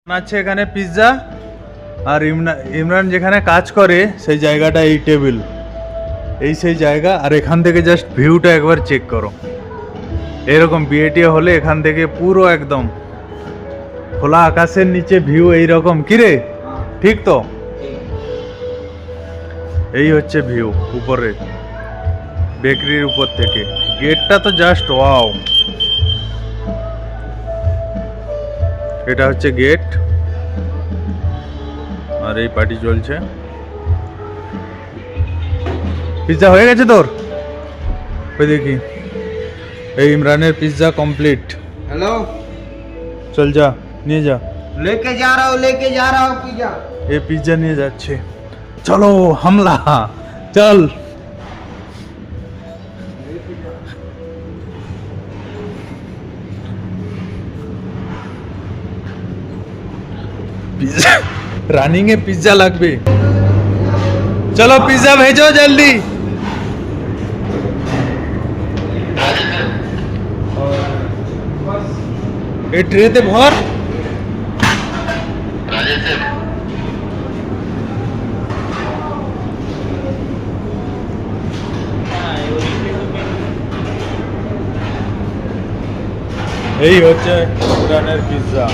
আছে এখানে পিৎজা আর ইমরান যেখানে কাজ করে সেই জায়গাটা এই টেবিল, এই সেই জায়গা। আর এখান থেকে জাস্ট ভিউটা একবার চেক করো। এরকম বিয়েটি হলে এখান থেকে পুরো একদম খোলা আকাশের নিচে ভিউ এইরকম। কিরে ঠিক তো? এই হচ্ছে ভিউ উপরে বেকারির উপর থেকে। গেটটা তো জাস্ট ওয়াও। এটা হচ্ছে গেট আর এই পার্টি চলছে। পিৎজা হয়ে গেছে তোর? ওই দেখি এই ইমরানের পিৎজা কমপ্লিট। हेलो চল যা নিয়ে যা। लेके जा रहा हूँ पिज्जा। এই পিৎজা নিয়ে যাচ্ছে। চলো হামলা, চল। पिज्जा रनिंग है, पिज्जा লাগবে। चलो पिज्जा भेजो जल्दी। এই ট্রেতে ভর। এই হচ্ছে ইমরানের পিজ্জা।